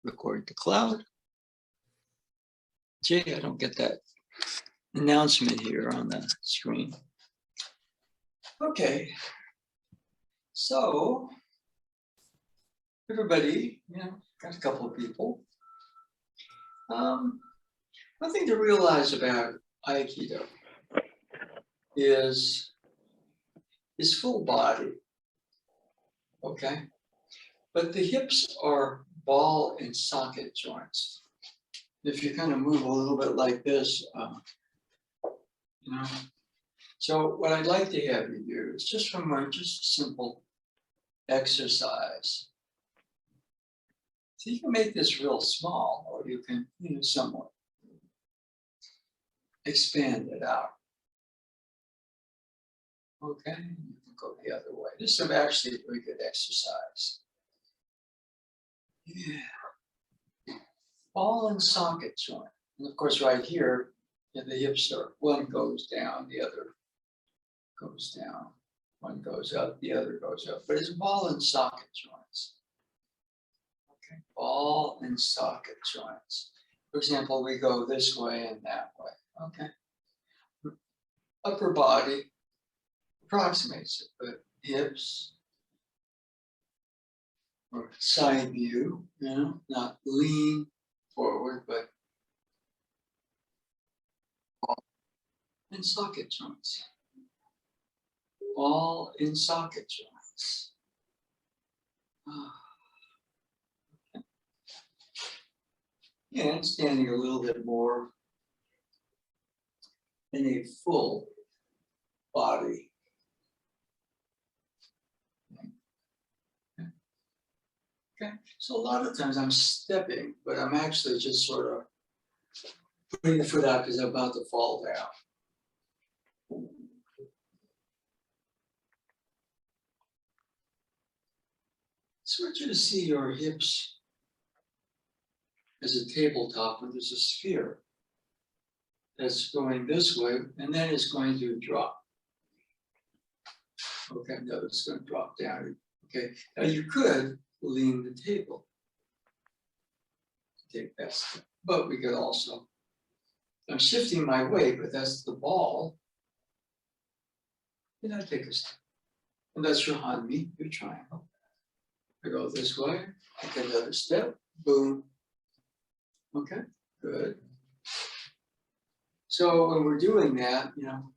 record the cloud. Gee, I don't get that announcement here on the screen. Okay, so everybody, got a couple of people. One thing to realize about Aikido is full body, okay? But the hips are ball and socket joints. If you kind of move a little bit like this, So what I'd like to have you do is just simple exercise. So you can make this real small, or you can, somewhat expand it out. Okay, you can go the other way. This is actually a very good exercise. Yeah. Ball and socket joint. And of course, right here, the hips are, one goes down, the other goes down. One goes up, the other goes up. But it's ball and socket joints. Okay, ball and socket joints. For example, we go this way and that way. Okay. Upper body approximates it, but hips or side view, not lean forward, but ball and socket joints. Ball in socket joints. Okay. And standing a little bit more in a full body. Okay, so a lot of times I'm stepping, but I'm actually just sort of putting the foot out because I'm about to fall down. So I want you to see your hips as a tabletop where there's a sphere that's going this way, and then it's going to drop. Okay, no, it's going to drop down. Okay, now you could lean the table. Take that step, but we could also, I'm shifting my weight, but that's the ball. And I take a step. And that's your hanmi, your triangle. I go this way, take another step, boom. Okay, good. So when we're doing that, now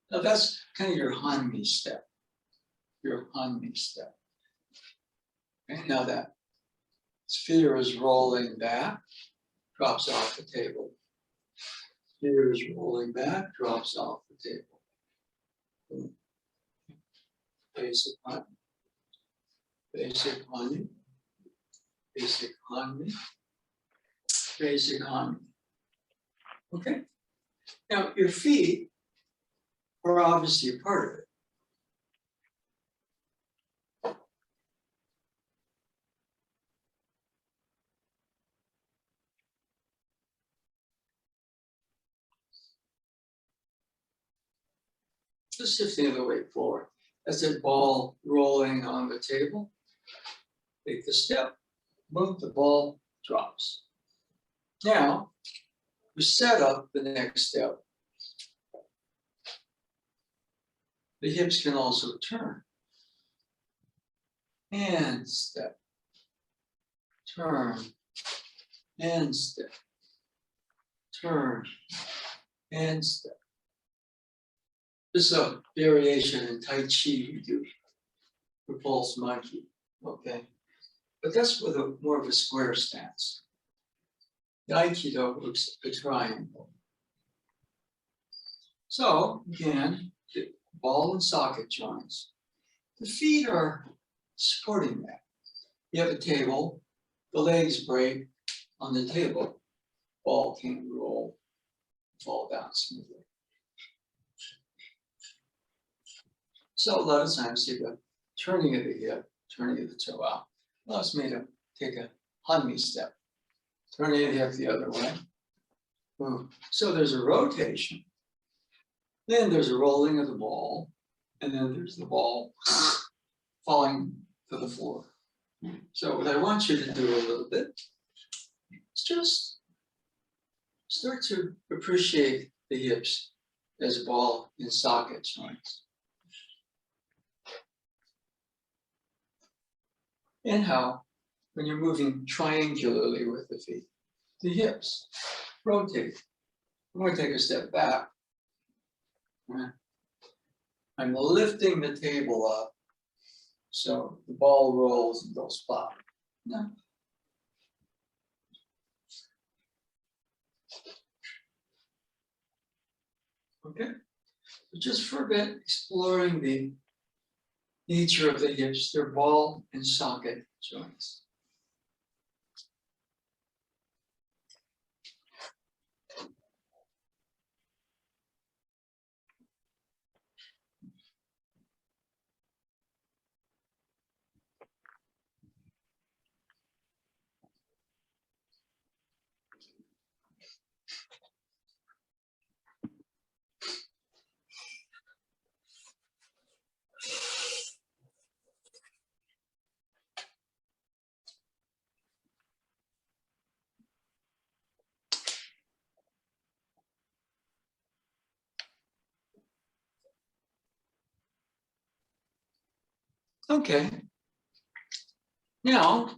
that's kind of your hanmi step. Your hanmi step. Okay, now that sphere is rolling back, drops off the table. Sphere is rolling back, drops off the table. Boom. Basic hanmi. Basic hanmi. Basic hanmi. Basic hanmi. Okay? Now, your feet are obviously a part of it. Just shifting the weight forward. That's it, ball rolling on the table. Take the step, boom, the ball drops. Now, we set up the next step. The hips can also turn. And step. Turn. And step. Turn. And step. This is a variation in Tai Chi we do. Repulse monkey. Okay. But that's with more of a square stance. The Aikido looks a triangle. So, again, the ball and socket joints. The feet are supporting that. You have a table, the legs break on the table, ball can roll, fall down smoothly. So a lot of times you go turning of the hip, turning of the toe out. Allows me to take a hanmi step, turning the hip the other way. Boom. So there's a rotation. Then there's a rolling of the ball, and then there's the ball falling to the floor. So what I want you to do a little bit is just start to appreciate the hips as ball and socket joints. And how, when you're moving triangularly with the feet, the hips rotate. I'm going to take a step back. I'm lifting the table up so the ball rolls and goes pop. No. Okay, so just for a bit, exploring the nature of the hips, their ball and socket joints. Okay, now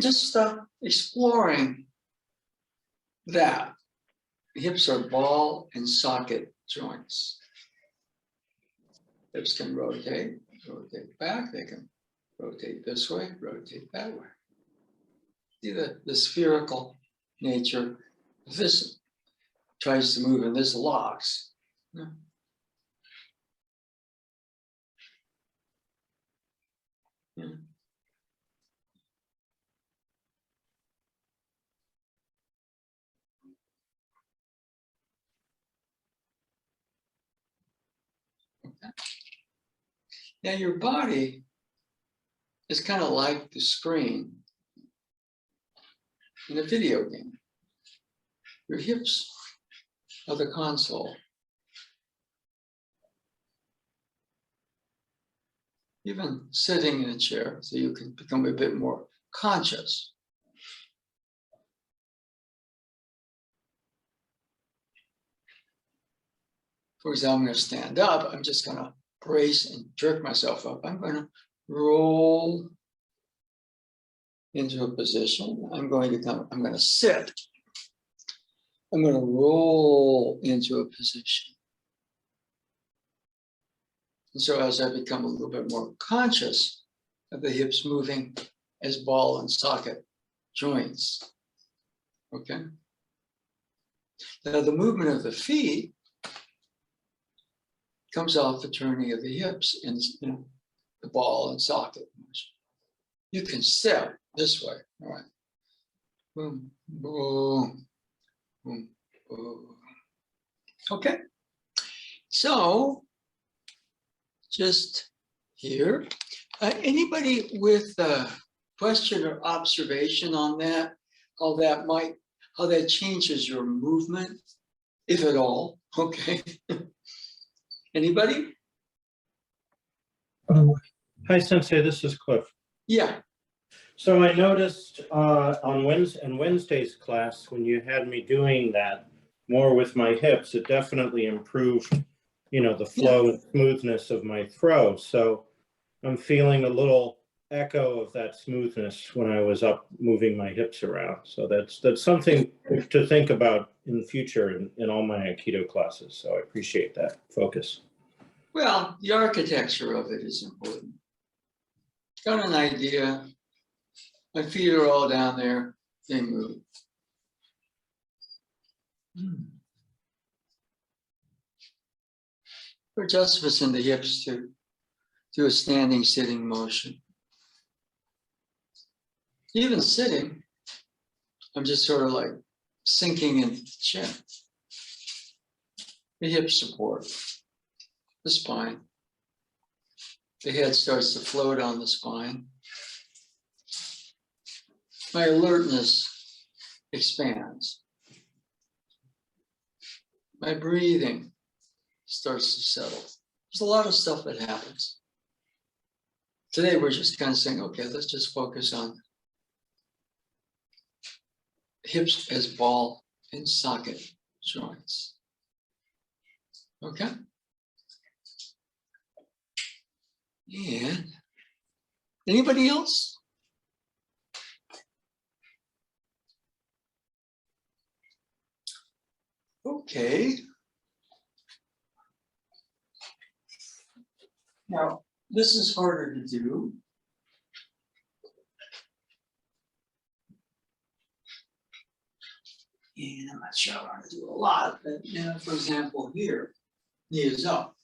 just exploring that. The hips are ball and socket joints. Hips can rotate back, they can rotate this way, rotate that way. See the spherical nature. This tries to move and this locks. Yeah. Yeah. Okay. Now your body is kind of like the screen in a video game. Your hips are the console. Even sitting in a chair so you can become a bit more conscious. For example, I'm going to stand up. I'm just going to brace and jerk myself up. I'm going to roll into a position. I'm going to sit. I'm going to roll into a position. And so as I become a little bit more conscious of the hips moving as ball and socket joints, okay? Now the movement of the feet comes off the turning of the hips and the ball and socket motion. You can step this way, all right? Boom, boom, boom, boom. Okay, so just here. Anybody with a question or observation on that? How that changes your movement, if at all? Okay. Anybody? Hi, Sensei. This is Cliff. Yeah. So I noticed on Wednesday's class, when you had me doing that more with my hips, it definitely improved, the flow and smoothness of my throw. So I'm feeling a little echo of that smoothness when I was up moving my hips around. So that's something to think about in the future in all my Aikido classes. So I appreciate that focus. Well, the architecture of it is important. Got an idea. My feet are all down there, they move. Adjustments in the hips to do a standing, sitting motion. Even sitting, I'm just sort of like sinking into the chin. The hips support the spine. The head starts to float on the spine. My alertness expands. My breathing starts to settle. There's a lot of stuff that happens. Today, we're just kind of saying, okay, let's just focus on hips as ball and socket joints. Okay? And anybody else? Okay. Now, this is harder to do. And I'm not sure I want to do a lot, but for example, here, knee is up,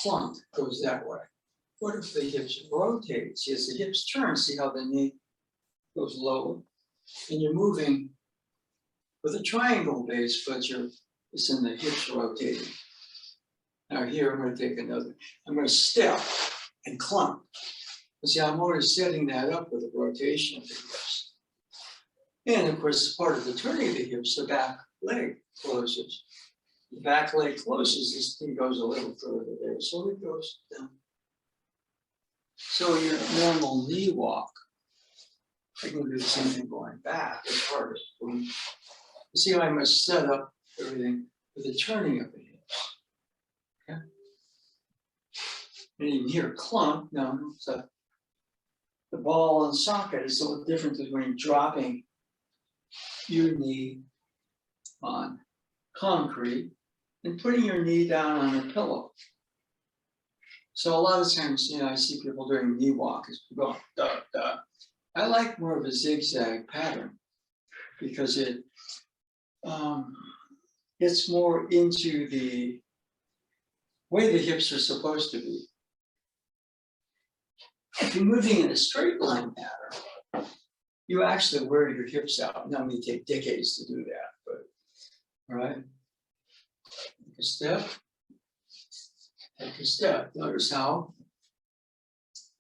clunk goes that way. What if the hips rotate? See, as the hips turn, see how the knee goes lower? And you're moving with a triangle base, but it's in the hips rotating. Now here, I'm going to take another, I'm going to step and clunk. And see, I'm always setting that up with a rotation of the hips. And of course, part of the turning of the hips, the back leg closes. The back leg closes, this thing goes a little further there, so it goes down. So your normal knee walk, I can do the same thing going back, it's harder. You see how I must set up everything with the turning of the hips. Okay? And you hear clunk, no, so the ball and socket is a little different between dropping your knee on concrete and putting your knee down on a pillow. So a lot of times, I see people doing knee walk as people go, duh, duh. I like more of a zigzag pattern because it gets more into the way the hips are supposed to be. If you're moving in a straight line pattern, you actually wear your hips out. Now, it may take decades to do that, but all right. Take a step. Take a step. Notice how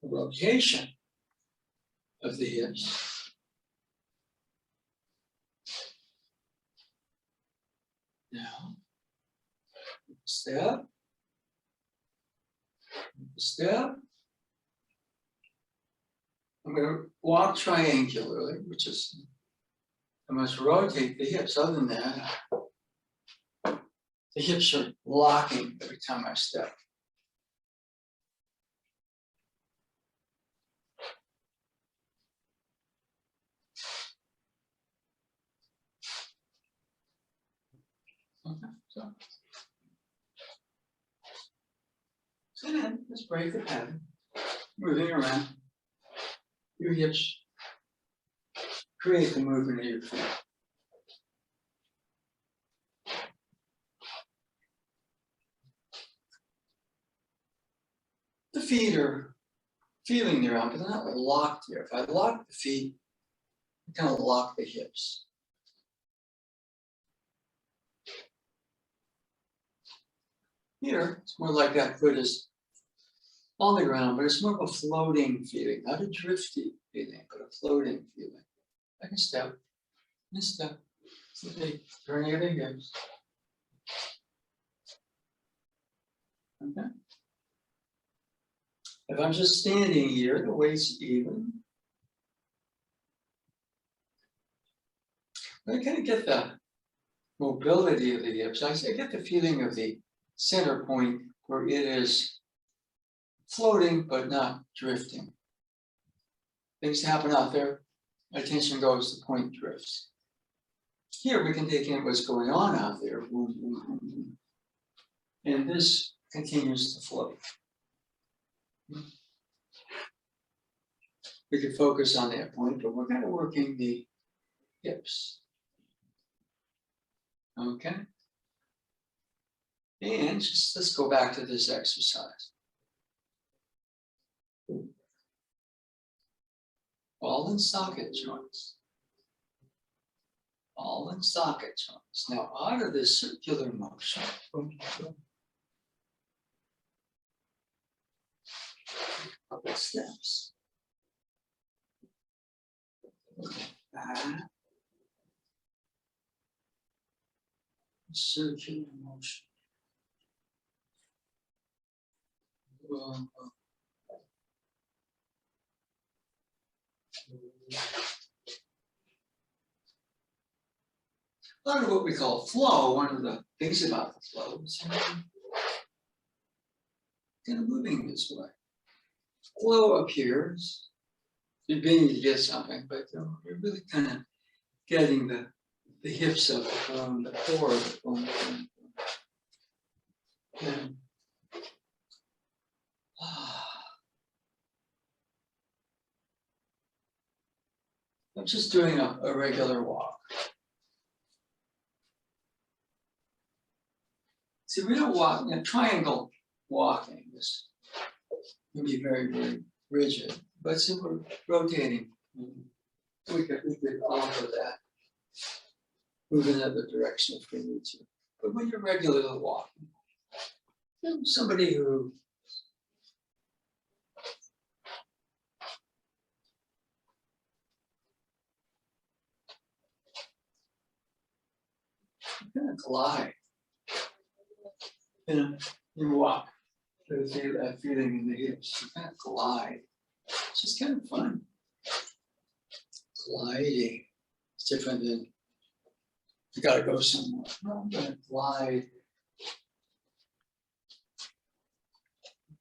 the rotation of the hips. Now, step. Step. I'm going to walk triangularly, which is, I must rotate the hips. Other than that, the hips are locking every time I step. Okay, so then let's break the pattern. Moving around. Your hips create the movement of your feet. The feet are feeling the ground, but they're not locked here. If I lock the feet, I kind of lock the hips. Here, it's more like that foot is on the ground, but it's more of a floating feeling, not a drifty feeling, but a floating feeling. I can step, and step, okay, turning of the hips. Okay. If I'm just standing here, the weight's even. I kind of get the mobility of the hips. I get the feeling of the center point where it is floating but not drifting. Things happen out there, attention goes, the point drifts. Here we can take in what's going on out there. And this continues to float. We can focus on that point, but we're kind of working the hips. Okay. And just let's go back to this exercise. Ball and socket joints. Ball and socket joints. Now, out of this circular motion, couple steps. Back. Circular motion. A lot of what we call flow, one of the things about the flow is kind of moving this way. Flow appears, you're beginning to get something, but you're really kind of getting the hips of the bone, the core of the bone. And, I'm just doing a regular walk. See, we don't walk, triangle walking is can be very, very rigid, but since we're rotating, we could alter that, move in another direction if we need to. But when you're regularly walking, somebody who kind of glide, you walk, you feel that feeling in the hips, you kind of glide. It's just kind of fun. Gliding. It's different than you gotta go somewhere. No, I'm gonna glide.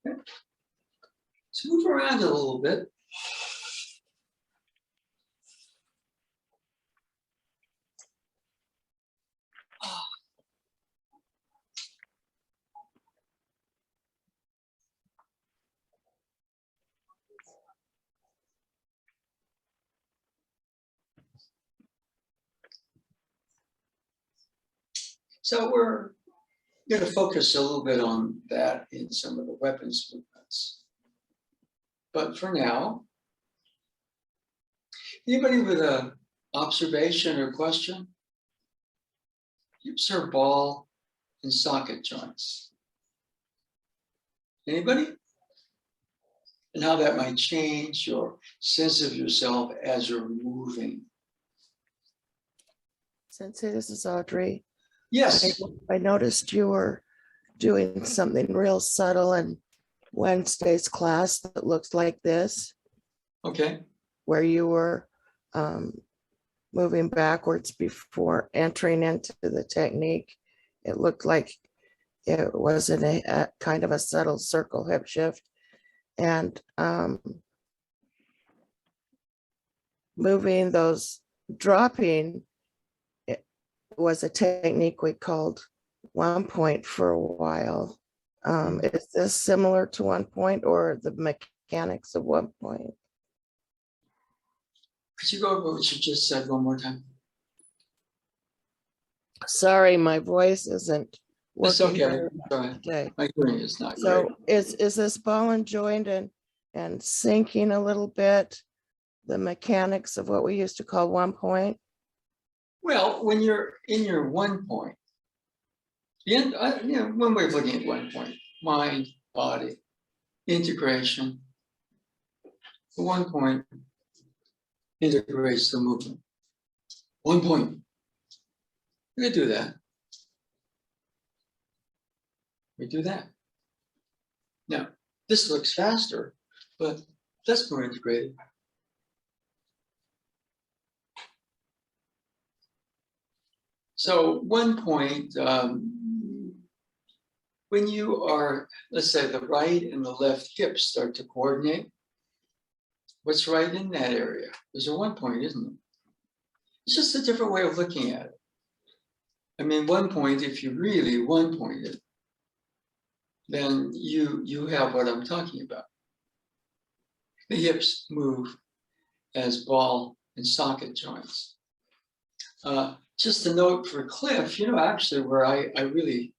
Okay. So move around a little bit. So we're going to focus a little bit on that in some of the weapons movements. But for now, anybody with an observation or question? Hips are ball and socket joints. Anybody? And how that might change your sense of yourself as you're moving. Sensei, this is Audrey. Yes. I noticed you were doing something real subtle in Wednesday's class that looks like this, Okay. where you were moving backwards before entering into the technique. It looked like it was in a kind of a subtle circle hip shift, and moving those, dropping was a technique we called 1 point for a while. Is this similar to 1 point or the mechanics of 1 point? Could you go over what you just said one more time? Sorry, my voice isn't It's working okay. very well today. My hearing is not So great. is this ball and joint and sinking a little bit the mechanics of what we used to call 1 point? Well, when you're in your 1 point, one way of looking at 1 point, mind, body, integration. 1 point integrates the movement. 1 point. You could do that. We do that. Now, this looks faster, but that's more integrated. So 1 point, when you are, let's say the right and the left hips start to coordinate, what's right in that area? There's a 1 point, isn't it? It's just a different way of looking at it. I mean, 1 point, if you really 1 point it, then you have what I'm talking about. The hips move as ball and socket joints. Just a note for Cliff, actually where I really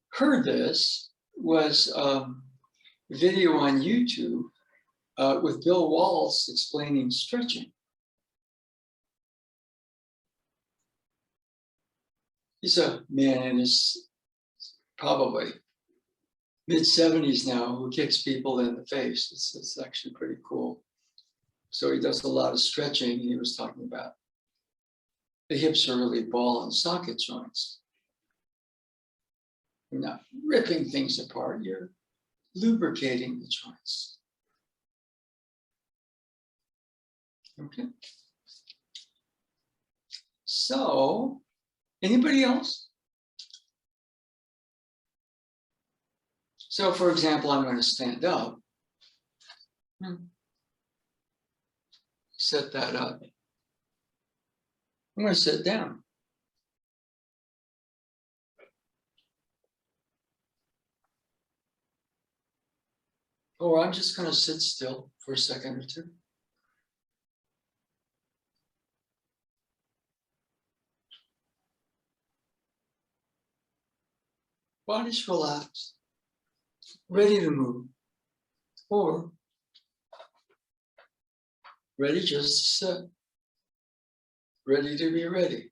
heard this was a video on YouTube with Bill Waltz explaining stretching. He's a man in his probably mid-70s now who kicks people in the face. It's actually pretty cool. So he does a lot of stretching. He was talking about the hips are really ball and socket joints. You're not ripping things apart, you're lubricating the joints. Okay. So, anybody else? So, for example, I'm going to stand up. Set that up. I'm going to sit down. Or I'm just going to sit still for a second or two. Body's relaxed, ready to move, or ready just to sit, ready to be ready.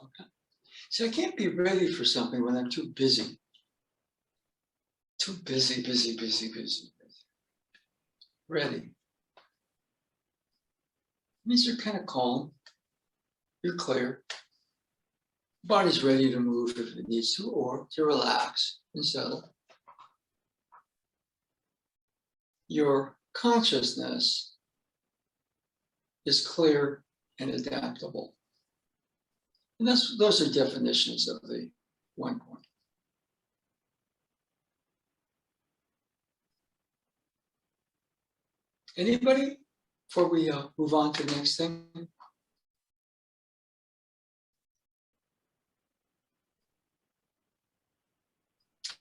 Okay. So I can't be ready for something when I'm too busy. Too busy. Ready. Means you're kind of calm, you're clear. Body's ready to move if it needs to, or to relax and settle. Your consciousness is clear and adaptable. And those are definitions of the 1 point. Anybody? Before we move on to the next thing.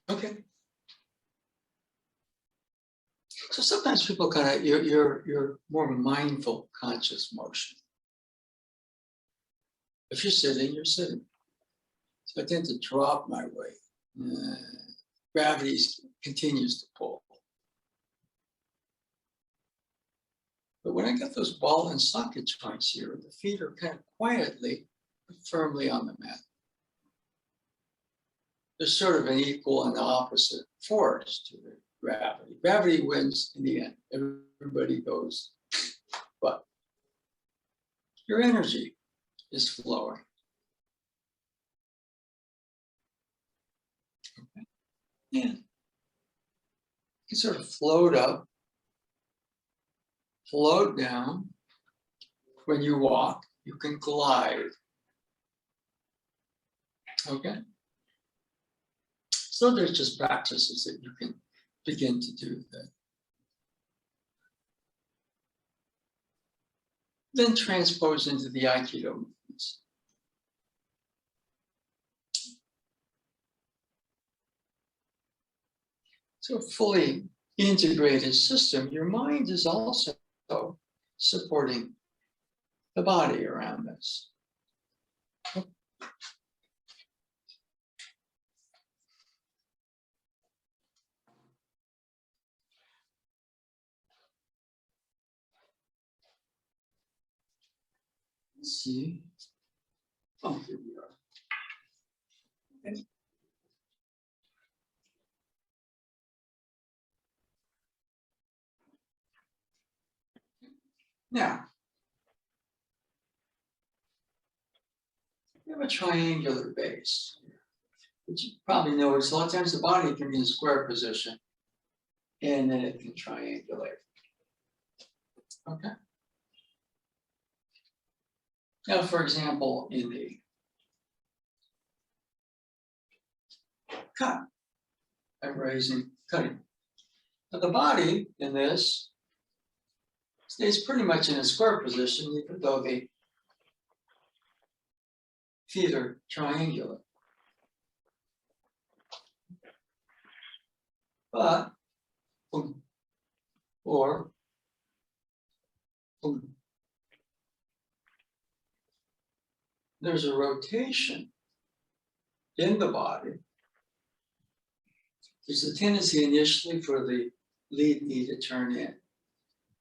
Okay. So sometimes people kind of you're more mindful, conscious motion. If you're sitting, you're sitting. So I tend to drop my weight. Gravity continues to pull. But when I get those ball and socket joints here, the feet are kind of quietly but firmly on the mat. There's sort of an equal and opposite force to the gravity. Gravity wins in the end. Everybody goes, but your energy is flowing. Okay. And you can sort of float up, float down. When you walk, you can glide. Okay? So there's just practices that you can begin to do that. Then transpose into the Aikido movements. So a fully integrated system, your mind is also supporting the body around this. Let's see. Oh, here we are. Okay. Now, we have a triangular base, which you probably notice a lot of times the body can be in square position and then it can triangulate. Okay. Now, for example, in the cut, I'm cutting. But the body in this stays pretty much in a square position, even though the feet are triangular. But, boom, or, boom. There's a rotation in the body. There's a tendency initially for the lead knee to turn in,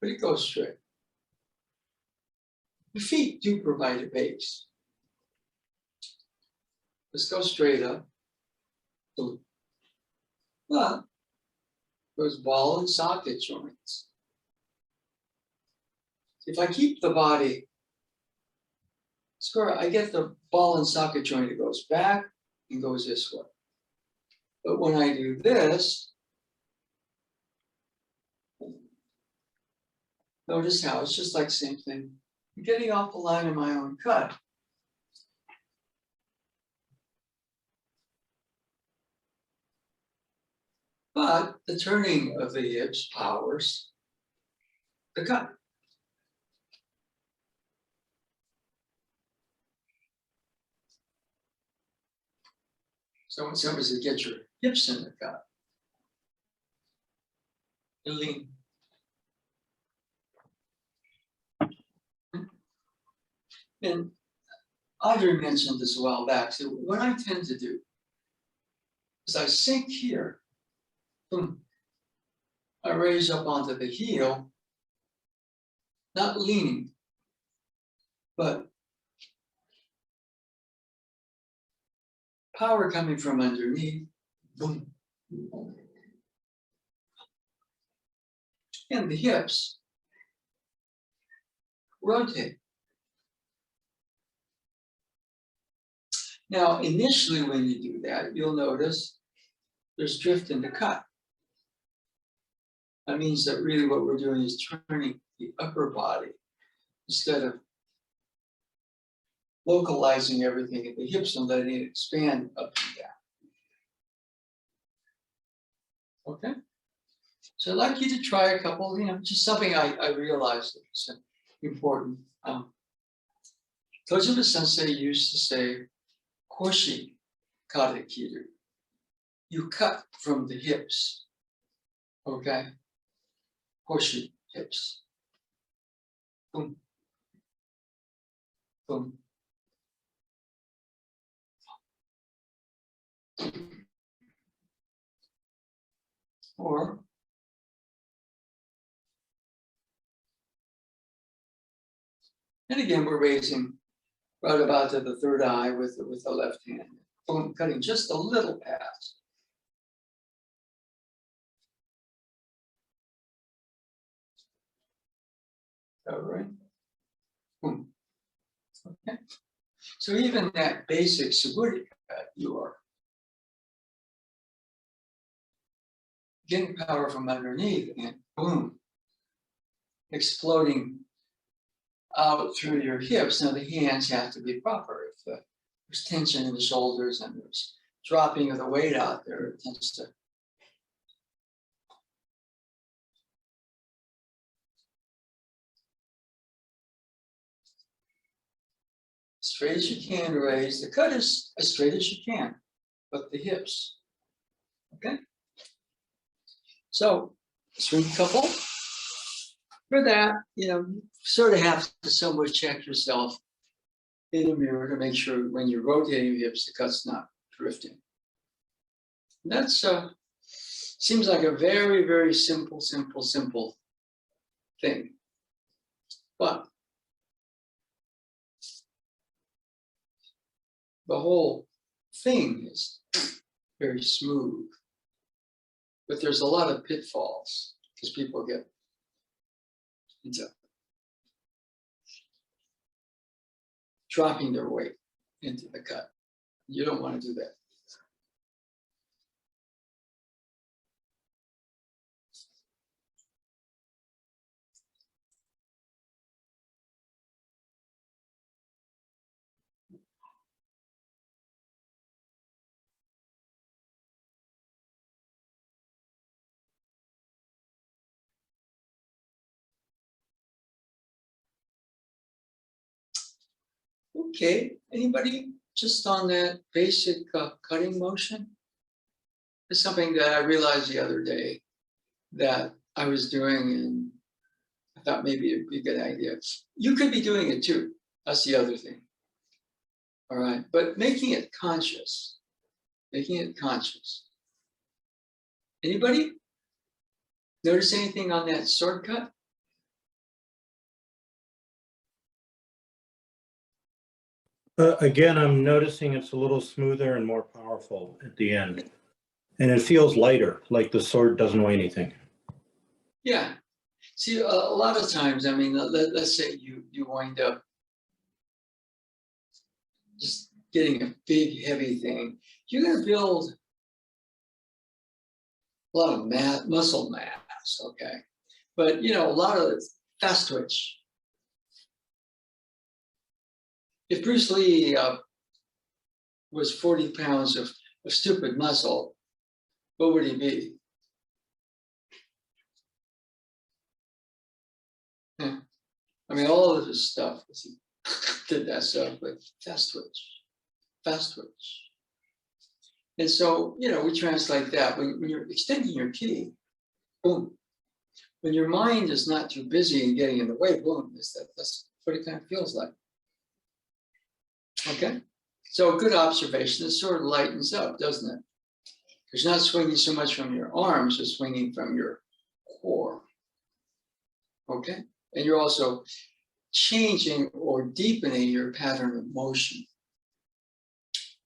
but it goes straight. The feet do provide a base. Let's go straight up. Boom. But those ball and socket joints. If I keep the body square, I get the ball and socket joint. It goes back and goes this way. But when I do this, notice how it's just like same thing. I'm getting off the line of my own cut. But the turning of the hips powers the cut. So when somebody says, get your hips in the cut, you lean. And Audrey mentioned this a while back. So what I tend to do is I sink here, boom, I raise up onto the heel, not leaning, but power coming from underneath, boom. And the hips rotate. Now, initially when you do that, you'll notice there's drift in the cut. That means that really what we're doing is turning the upper body instead of localizing everything at the hips and letting it expand up and down. Okay? So I'd like you to try a couple, just something I realized is important. Tojiba Sensei used to say, Koshi karekiru. You cut from the hips. Okay? Koshi, hips. Boom. Boom. Or and again, we're raising right about to the third eye with the left hand. Boom, cutting just a little past. All right. Boom. Okay. So even that basic suburi cut, you are getting power from underneath and boom, exploding out through your hips. Now the hands have to be proper. If there's tension in the shoulders and there's dropping of the weight out there, it tends to straight as you can raise. The cut is as straight as you can, but the hips. Okay. So swing couple. For that, you sort of have to somewhat check yourself in the mirror to make sure when you're rotating the hips, the cut's not drifting. And that's seems like a very, very simple thing. But the whole thing is very smooth. But there's a lot of pitfalls because people get into dropping their weight into the cut. You don't want to do that. Okay, anybody just on that basic cutting motion? It's something that I realized the other day that I was doing and I thought maybe it'd be a good idea. You could be doing it too. That's the other thing. All right, but making it conscious. Anybody notice anything on that sword cut? Again, I'm noticing it's a little smoother and more powerful at the end. And it feels lighter, like the sword doesn't weigh anything. Yeah. See, a lot of times, I mean, let's say you wind up just getting a big, heavy thing. You're going to build a lot of muscle mass, okay? But, you know, a lot of fast twitch. If Bruce Lee was 40 pounds of stupid muscle, what would he be? Yeah. I mean, all of his stuff, he did that stuff, but fast twitch. And so, you know, we translate that when you're extending your ki, boom. When your mind is not too busy and getting in the way, boom, that's what it kind of feels like. Okay? So a good observation, it sort of lightens up, doesn't it? Because you're not swinging so much from your arms, you're swinging from your core. Okay? And you're also changing or deepening your pattern of motion.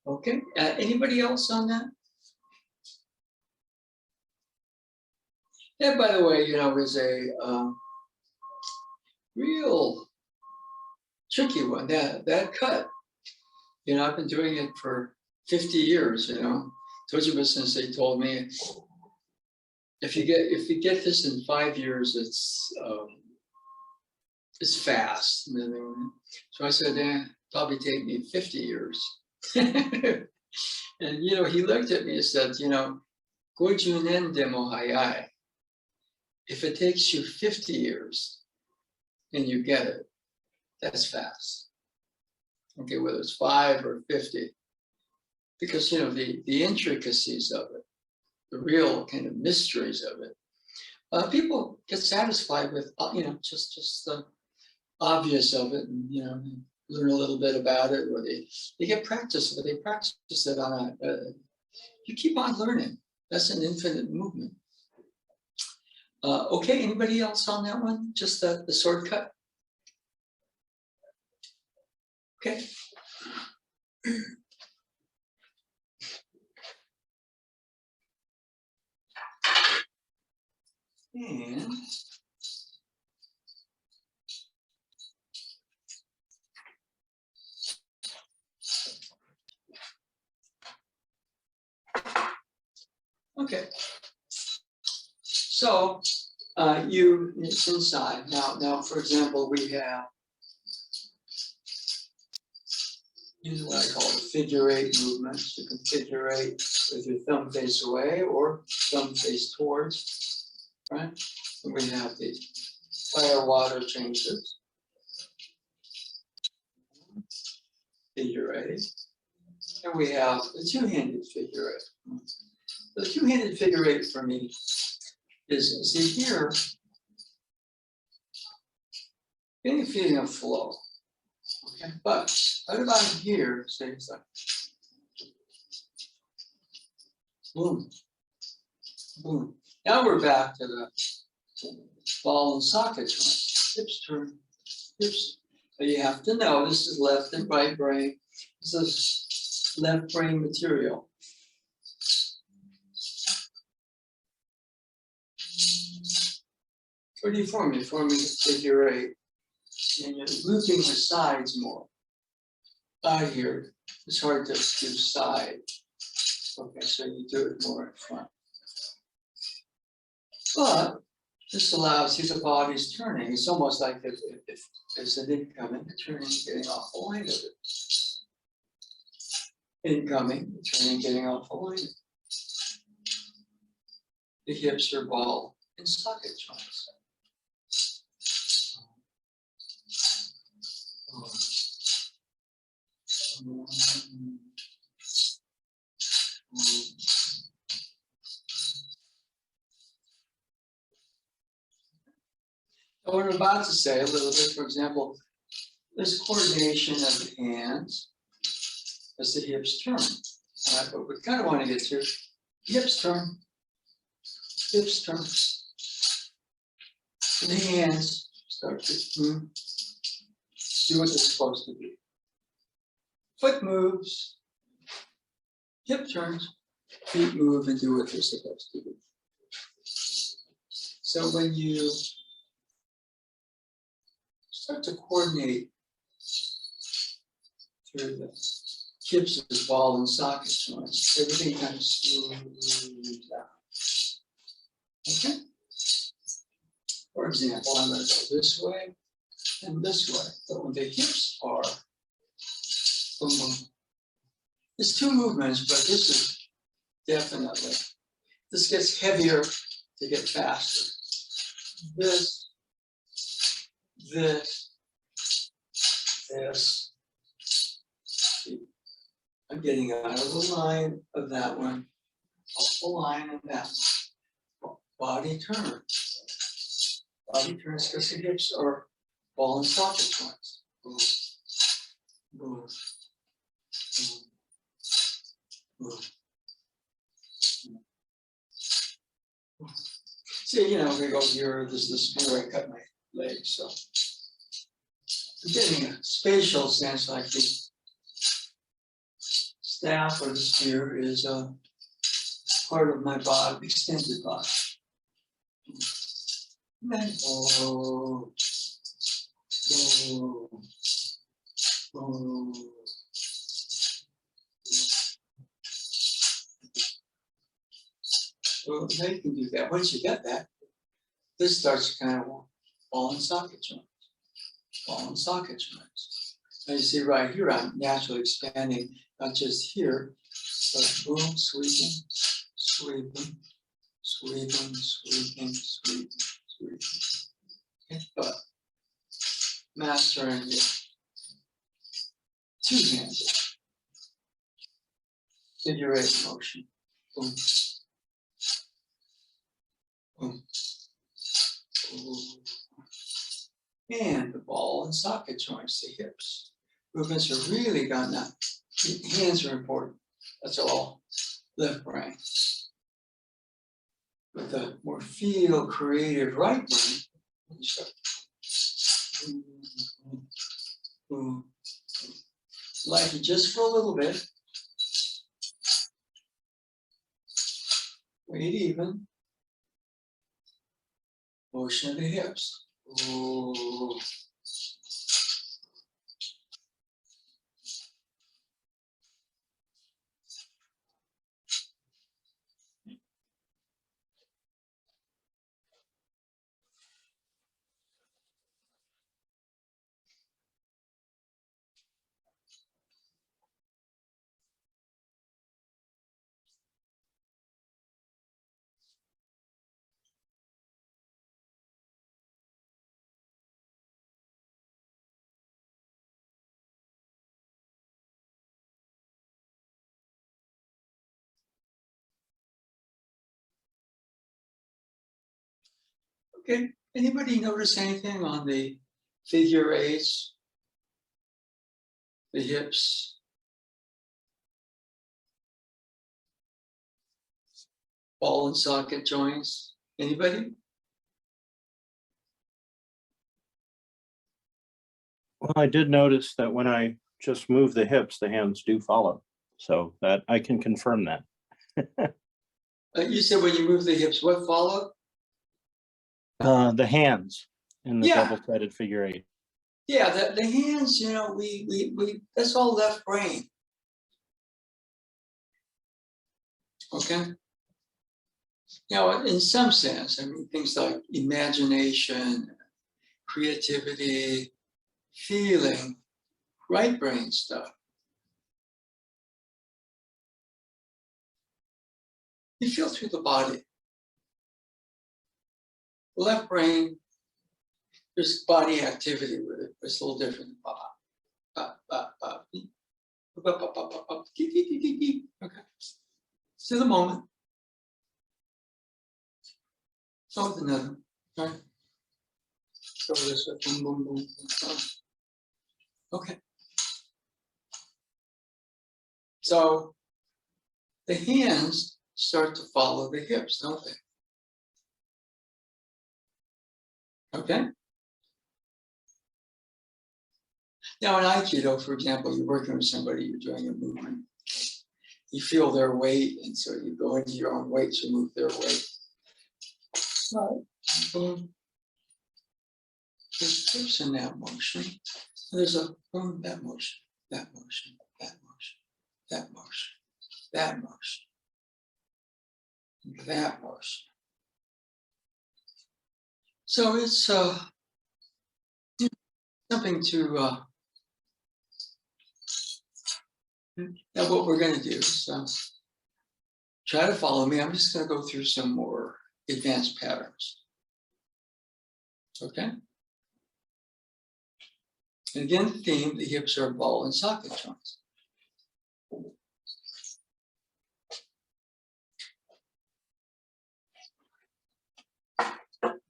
Okay? Anybody else on that? That, by the way, you know, is a real tricky one. That cut. You know, I've been doing it for 50 years. You know, Tojiba Sensei told me, if you get this in 5 years, it's fast. So I said, probably take me 50 years. And you know, he looked at me and said, you know, 50年でも早い. If it takes you 50 years and you get it, that's fast. Okay, whether it's 5 or 50, because you know the intricacies of it, the real kind of mysteries of it. People get satisfied with you know just the obvious of it, and you know learn a little bit about it, or they get practice of it. They practice it on a. You keep on learning. That's an infinite movement. Okay, anybody else on that one? Just the sword cut? Okay. And okay. So it's inside. Now, for example, we have, this is what I call the figure 8 movements. You can figure 8 with your thumb face away or thumb face towards, right? And we have the fire water changes. Figure 8. And we have the two-handed figure 8. The two-handed figure 8 for me is, see here, getting a feeling of flow. Okay, but what about here? Say it's like boom, boom. Now we're back to the ball and socket joint. Hips turn, hips. But you have to know this is left and right brain. This is left brain material. What do you form? You're forming a figure 8. And you're looping the sides more. Out here, it's hard to do side. Okay, so you do it more in front. But this allows, see the body's turning. It's almost like if there's an incoming, the turning, getting off the line of it. Incoming, the turning, getting off the line of it. The hips are ball and socket joints. What I'm about to say a little bit, for example, there's coordination of the hands as the hips turn. All right, but we kind of want to get to hips turn, hips turn. And the hands start to do what they're supposed to do. Foot moves, hip turns, feet move and do what they're supposed to do. So when you start to coordinate through the hips, ball and socket joints, everything kind of smooths out. Okay. For example, I'm going to go this way and this way. But when the hips are, boom, boom. There's two movements, but this is definitely, this gets heavier to get faster. This, this, this. I'm getting out of the line of that one, off the line of that one. Body turn. Body turns because the hips are ball and socket joints. Boom, boom, boom, boom. See, we go here, this is the spear, I cut my leg, so. I'm getting a spatial sense like the staff or the spear is a part of my body, extended body. And then, oh, oh, oh. Well, now you can do that. Once you get that, this starts to kind of ball and socket joints. Ball and socket joints. Now you see right here, I'm naturally expanding, not just here, but boom, sweeping, sweeping, sweeping, sweeping, sweeping, sweeping. Okay, but mastering it. Two-handed. Figure eight motion. Boom. Boom. Boom. And the ball and socket joints, the hips. Movements are really gone now. Hands are important. That's all. Left brain. With the more feel creative right brain, you start. Boom, boom, boom. Like it just for a little bit. Weight even. Motion of the hips. Ooh. Okay, anybody notice anything on the figure eights? The hips? Ball and socket joints? Anybody? Well, I did notice that when I just move the hips, the hands do follow. So that I can confirm that. You said when you move the hips, what followed? The hands in the Yeah. double-sided figure eight. Yeah, the hands, we that's all left brain. Okay. In some sense, I mean, things like imagination, creativity, feeling, right brain stuff. You feel through the body. Left brain, there's body activity with it. It's a little different. Okay. To the moment. So with another. Right. So this way. Boom, boom, boom, boom. Okay. So the hands start to follow the hips, don't they? Okay. Now in Aikido, for example, you're working with somebody, you're doing a movement. You feel their weight, and so you go into your own weight to move their weight. Right. Boom. There's hips in that motion. There's a boom, that motion, that motion, that motion, that motion, that motion, that motion. So it's something to now what we're going to do is try to follow me. I'm just going to go through some more advanced patterns. Okay. And again, the theme: the hips are ball and socket joints.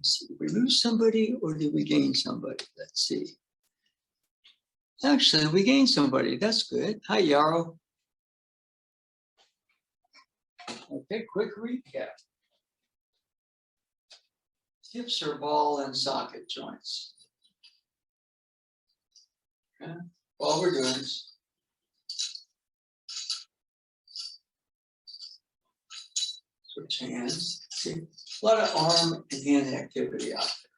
Let's see, did we lose somebody or did we gain somebody? Let's see. Actually, we gained somebody. That's good. Hi, Yarrow. Okay, quick recap. Hips are ball and socket joints. Okay. All we're doing is switch hands. See, a lot of arm and hand activity out there.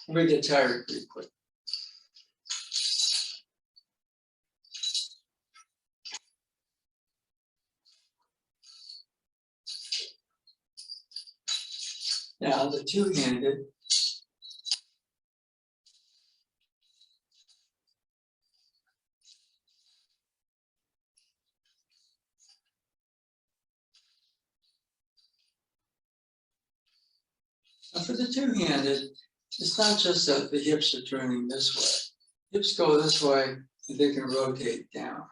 I'm going to get tired pretty quick. Now, the two-handed. Now, for the two-handed, it's not just that the hips are turning this way. Hips go this way, and they can rotate down.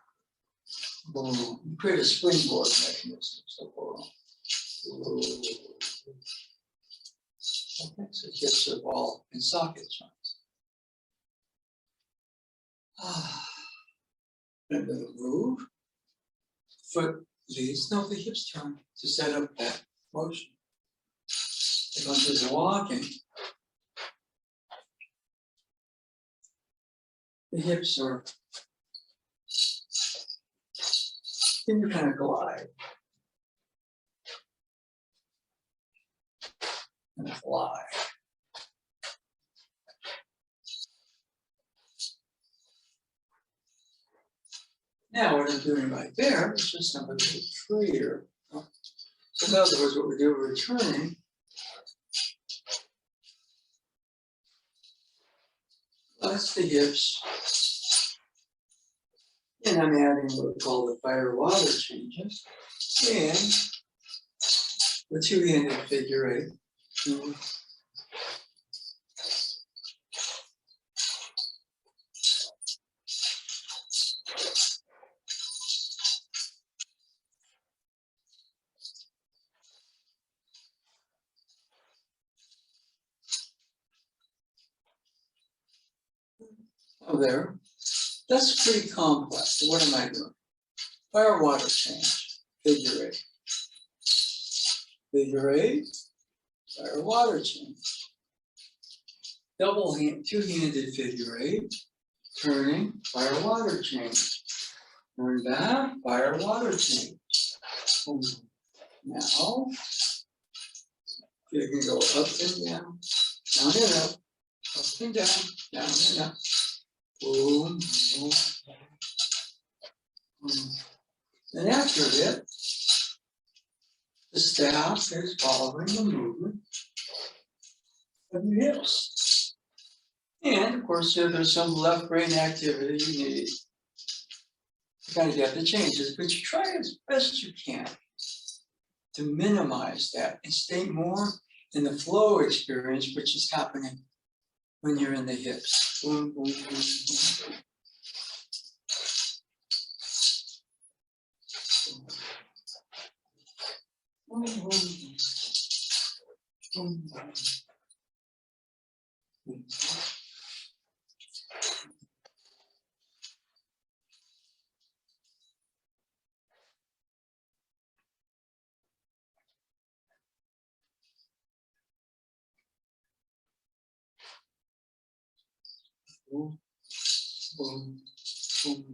Boom. Create a springboard mechanism. So, boom. Okay, so hips are ball and socket joints. And then move. Foot leads. No, the hips turn to set up that motion. If I'm just walking, the hips are in your kind of glide and fly. Now, what I'm doing right there is just something clear. So, in other words, what we do, we're turning. That's the hips. And I'm adding what we call the fire water changes. And the two-handed figure eight. Oh, there. That's pretty complex. So what am I doing? Fire water change. Figure eight. Figure eight. Fire water change. Double hand, two-handed figure eight. Turning. Fire water change. Turn back. Fire water change. Now, you can go up and down and up, and down and up. Boom, boom, boom. And after a bit, the staff is following the movement of your hips. And of course, if there's some left brain activity you need to kind of get the changes, but you try as best you can to minimize that and stay more in the flow experience, which is happening when you're in the hips. Boom, boom, boom, boom. Boom, boom, boom, boom. Boom, boom, boom,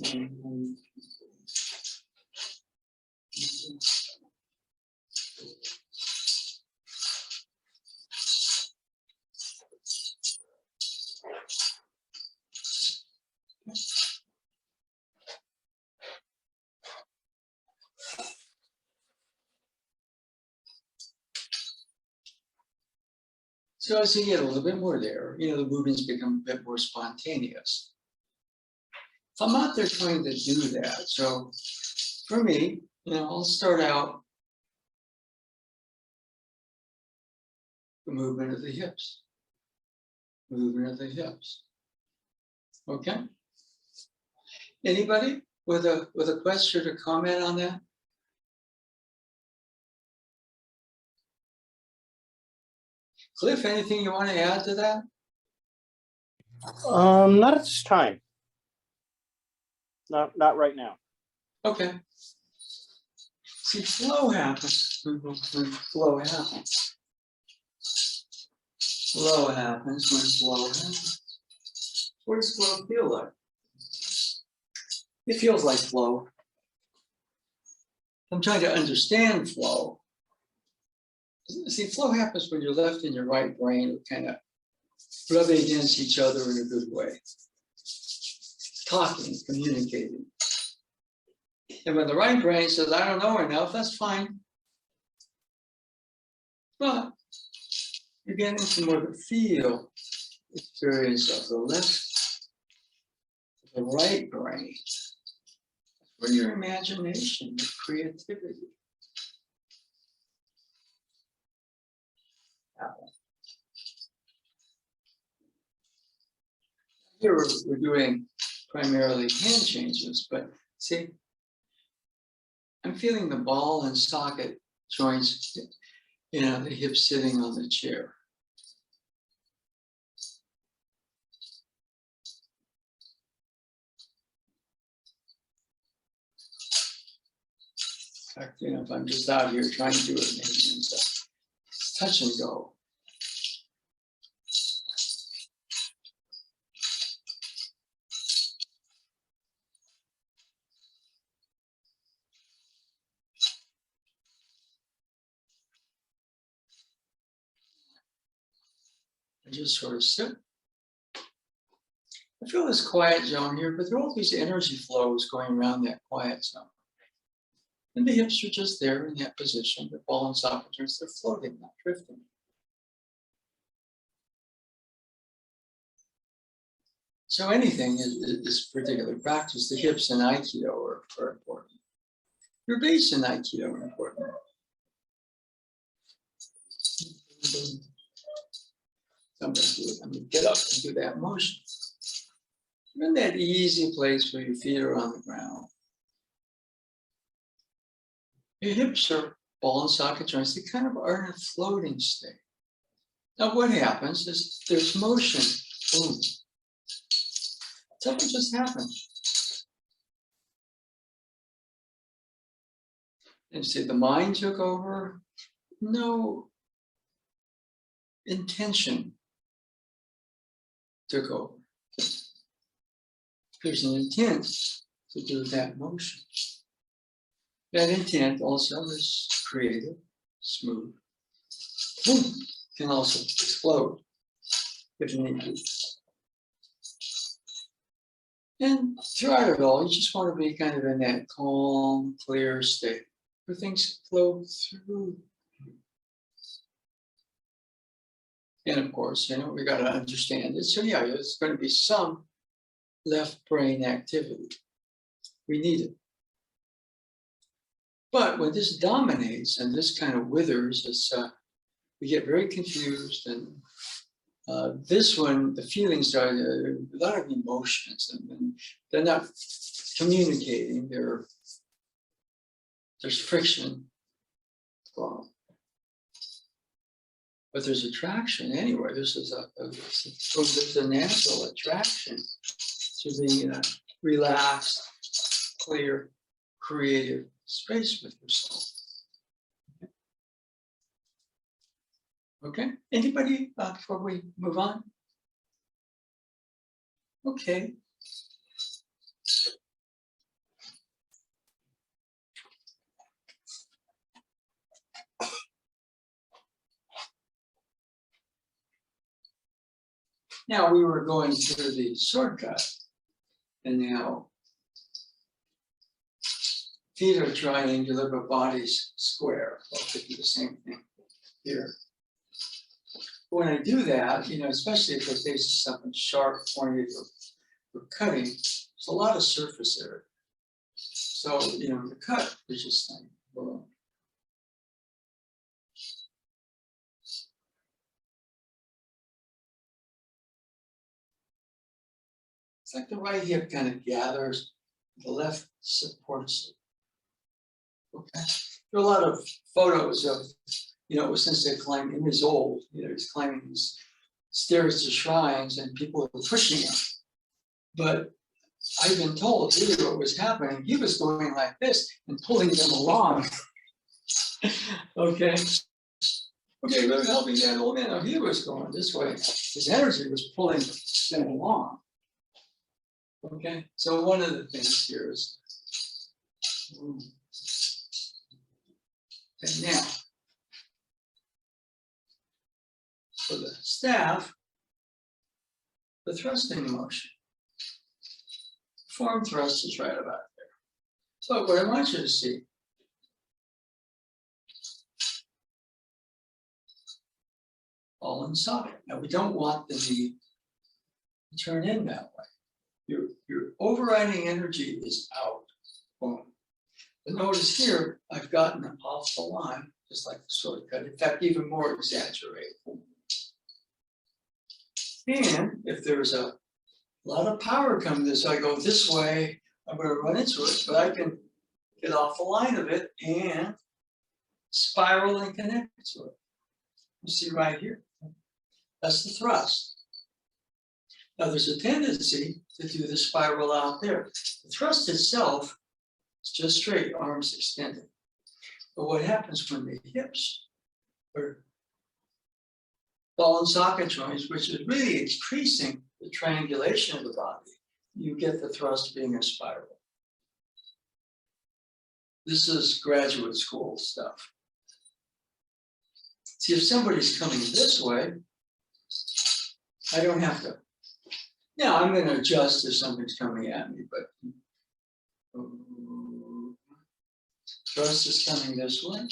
boom, boom. So as you get a little bit more there, you know, the movements become a bit more spontaneous. If I'm out there trying to do that, so for me, you know, I'll start out the movement of the hips. Movement of the hips. Okay? Anybody with a question or comment on that? Cliff, anything you want to add to that? Not at this time. Not right now. Okay. See, flow happens when flow happens. Flow happens when flow happens. What does flow feel like? It feels like flow. I'm trying to understand flow. See, flow happens when your left and your right brain are kind of rubbing against each other in a good way. Talking, communicating. And when the right brain says, I don't know enough, that's fine. But you're getting some more of a feel experience of the left, the right brain. For your imagination, your creativity. Here we're doing primarily hand changes, but see, I'm feeling the ball and socket joints, you know, the hips sitting on the chair. In fact, you know, if I'm just out here trying to do it, maybe it's touch and go. I just sort of sit. I feel this quiet zone here, but there are all these energy flows going around that quiet zone. And the hips are just there in that position. The ball and socket joints, they're floating, not drifting. So anything is particular practice. The hips in Aikido are important. Your base in Aikido are important. Sometimes do it. I'm going to get up and do that motion. You're in that easy place where your feet are on the ground. Your hips are ball and socket joints. They kind of are in a floating state. Now what happens is there's motion. Boom. Something just happened. And see, the mind took over. No intention took over. There's an intent to do that motion. That intent also is creative, smooth. Boom, can also explode if you need to. And throughout it all, you just want to be kind of in that calm, clear state where things flow through. And of course, you know, we got to understand it. So yeah, there's going to be some left brain activity. We need it. But when this dominates and this kind of withers, it's, we get very confused. And this one, the feelings are a lot of emotions, and they're not communicating. There's friction. Well, but there's attraction anyway. There's a natural attraction to being in a relaxed, clear, creative space with yourself. Okay, anybody before we move on? Okay. Now we were going through the shortcut, and now feet are triangular, but body's square. So I'll do the same thing here. When I do that, especially if the face is something sharp, pointed, or cutting, there's a lot of surface area. So, the cut is just like, boom. It's like the right hip kind of gathers, the left supports it. Okay. There are a lot of photos of, since they climbed, in his old, he's climbing these stairs to shrines and people were pushing him. But I've been told really what was happening. He was going like this and pulling them along. Okay. Okay, we're helping that old man. Now he was going this way. His energy was pulling them along. Okay, so one of the things here is, and now, for the staff, the thrusting motion. Form thrust is right about there. So what I want you to see, all in socket. Now we don't want the knee to turn in that way. Your overriding energy is out. Boom. But notice here, I've gotten off the line, just like the sword cut. In fact, even more exaggerated. And if there's a lot of power coming this, I go this way, I'm going to run into it, but I can get off the line of it and spiral and connect to it. You see right here. That's the thrust. Now there's a tendency to do the spiral out there. The thrust itself is just straight, arms extended. But what happens when the hips are ball and socket joints, which is really increasing the triangulation of the body, you get the thrust being a spiral. This is graduate school stuff. See, if somebody's coming this way, I don't have to. Now I'm going to adjust if something's coming at me, but thrust is coming this way.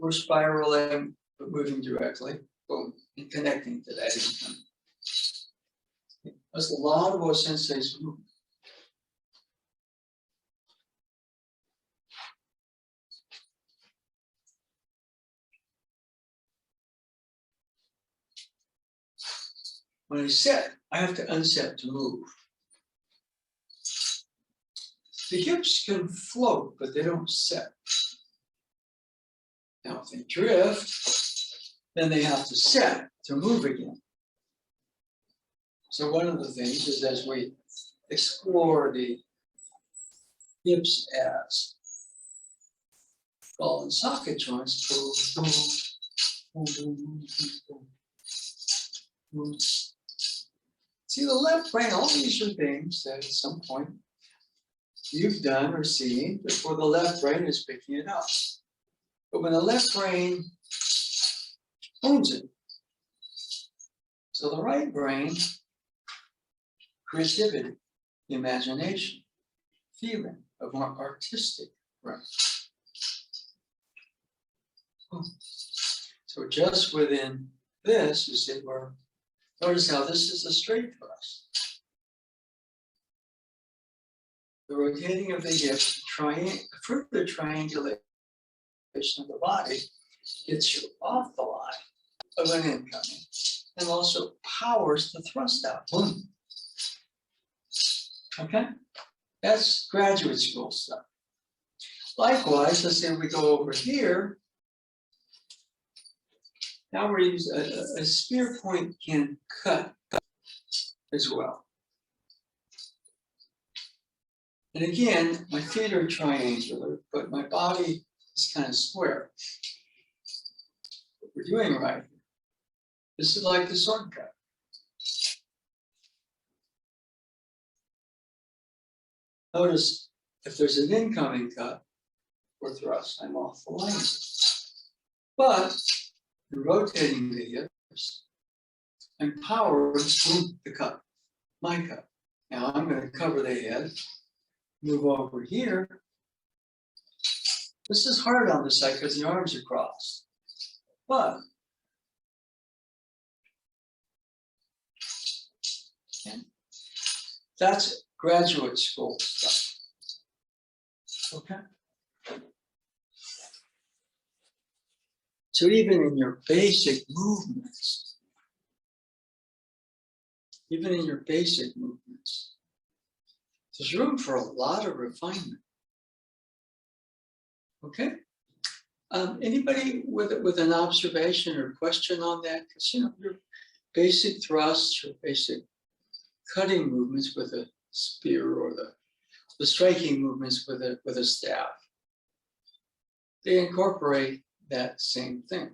We're spiraling, but moving directly, boom, and connecting to that income. That's a lot of what senseis move. When I set, I have to unset to move. The hips can float, but they don't set. Now, if they drift, then they have to set to move again. So one of the things is as we explore the hips as ball and socket joints, see the left brain, all these are things that at some point you've done or seen before the left brain is picking it up. But when the left brain owns it, so the right brain, creativity, imagination, feeling, a more artistic brain. So just within this, you see where, notice how this is a straight thrust. The rotating of the hips, further triangulation of the body gets you off the line of an incoming and also powers the thrust out. Boom. Okay? That's graduate school stuff. Likewise, let's say we go over here. Now we're using a spear point can cut as well. And again, my feet are triangular, but my body is kind of square. What we're doing right here. This is like the sword cut. Notice if there's an incoming cut or thrust, I'm off the line. But in rotating the hips, I'm powering the cut, my cut. Now I'm going to cover the head, move over here. This is hard on the side because the arms are crossed. But That's graduate school stuff. Okay. So even in your basic movements, there's room for a lot of refinement. Okay. Anybody with an observation or question on that? Because your basic thrusts, your basic cutting movements with a spear, or the striking movements with a staff, they incorporate that same thing.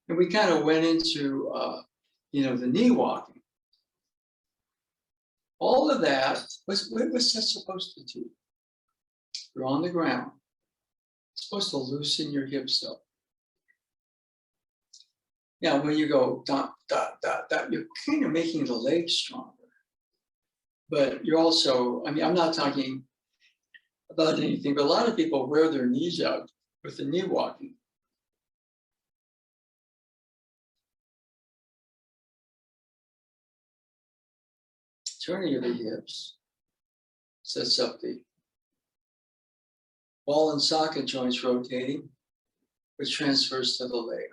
And we kind of went into the knee walking. All of that, what's that supposed to do? You're on the ground. It's supposed to loosen your hips up. Now, when you go dot, dot, dot, dot, you're kind of making the legs stronger. But you're also, I'm not talking about anything, but a lot of people wear their knees out with the knee walking. Turning of the hips sets up the ball and socket joints rotating, which transfers to the leg.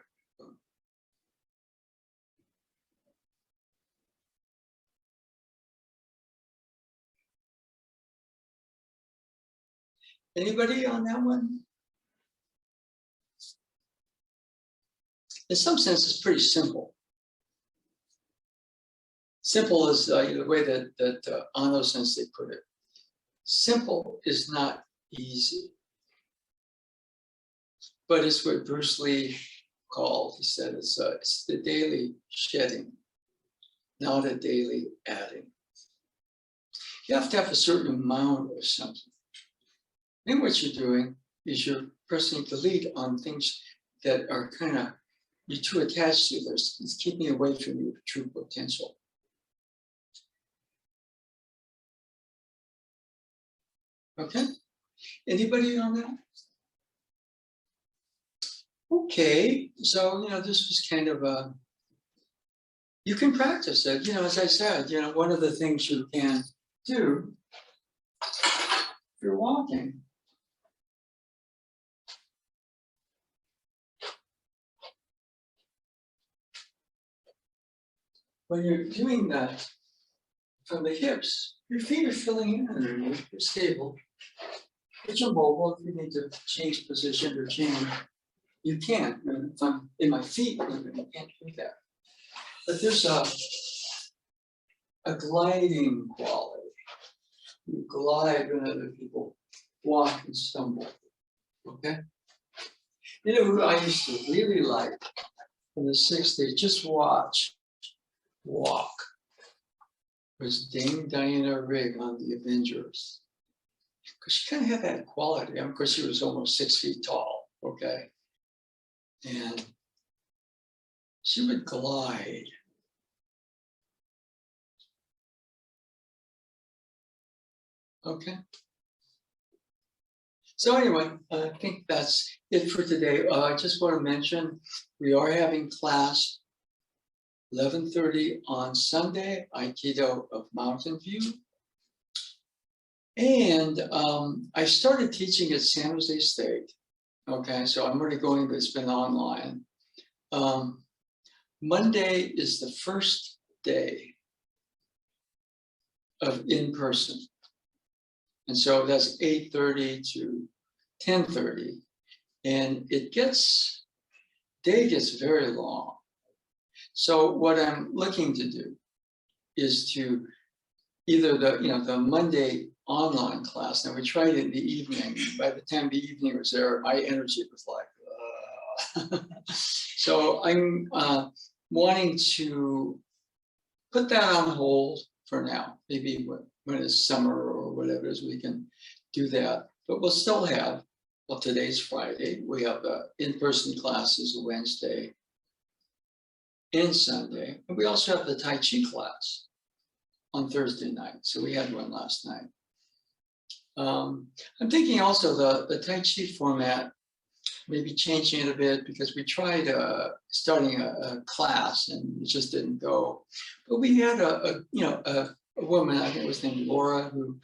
Anybody on that one? In some sense, it's pretty simple. Simple is the way that Ano Sensei put it. Simple is not easy, but it's what Bruce Lee called. He said it's the daily shedding, not a daily adding. You have to have a certain amount of something. Then what you're doing is you're pressing delete on things that are kind of, you're too attached to. It's keeping away from your true potential. Okay, anybody on that? Okay, so, this was kind of you can practice it. As I said, one of the things you can do if you're walking, when you're doing that from the hips, your feet are filling in underneath, you're stable. But you're mobile. If you need to change position or change, you can. If I'm in my feet, you can't do that. But there's a gliding quality. You glide when other people walk and stumble. Okay? Who I used to really like in the 60s, just walk, was Dame Diana Rigg on The Avengers. Because she kind of had that quality. Of course, she was almost 6 feet tall, okay? And she would glide. Okay. So anyway, I think that's it for today. I just want to mention, we are having class 11:30 on Sunday, Aikido of Mountain View. And I started teaching at San Jose State. Okay, so I'm already going, but it's been online. Monday is the first day of in-person. And so that's 8:30 to 10:30. And day gets very long. So what I'm looking to do is to either the Monday online class, and we tried it in the evening. By the time the evening was there, my energy was like, So I'm wanting to put that on hold for now. Maybe when it's summer or whatever it is, we can do that. But we'll still have, well, today's Friday. We have the in-person classes Wednesday and Sunday. And we also have the Tai Chi class on Thursday night. So we had one last night. I'm thinking also the Tai Chi format, maybe changing it a bit, because we tried starting a class and it just didn't go. But we had a a woman, I think it was named Laura, who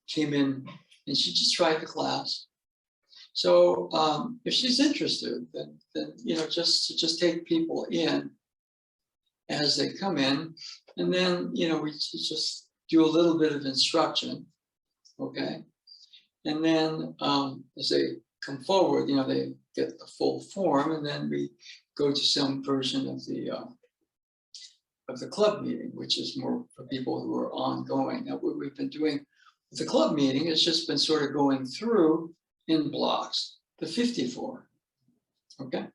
came in and she just tried the class. So if she's interested, then you know, just take people in as they come in, and then you know we just do a little bit of instruction, okay, and then as they come forward, you know, they get the full form, and then we go to some version of the club meeting, which is more for people who are ongoing. Now, what we've been doing with the club meeting has just been sort of going through in blocks, the 54, okay?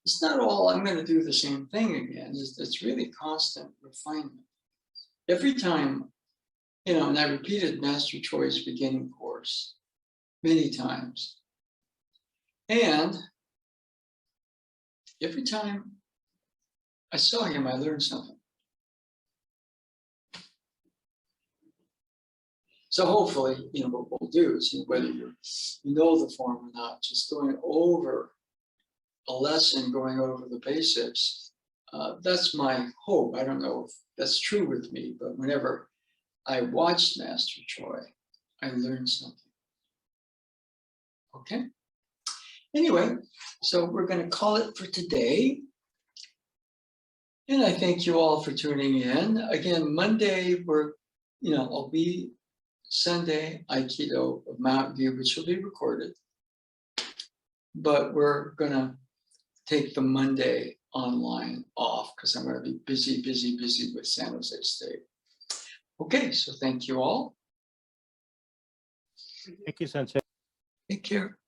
It's not all, I'm gonna do the same thing again. It's really constant refinement. Every time, you know, and I repeated Master Choi's beginning course many times. And every time I saw him, I learned something. So hopefully, you know, what we'll do is, you know, whether you know the form or not, just going over a lesson, going over the basics, that's my hope. I don't know if that's true with me, but whenever I watched Master Choi, I learned something. Okay. Anyway, so we're going to call it for today. And I thank you all for tuning in. Again, Monday, I'll be Sunday Aikido of Mountain View, which will be recorded. But we're going to take the Monday online off because I'm going to be busy with San Jose State. Okay, so thank you all. Thank you, Sensei. Take care.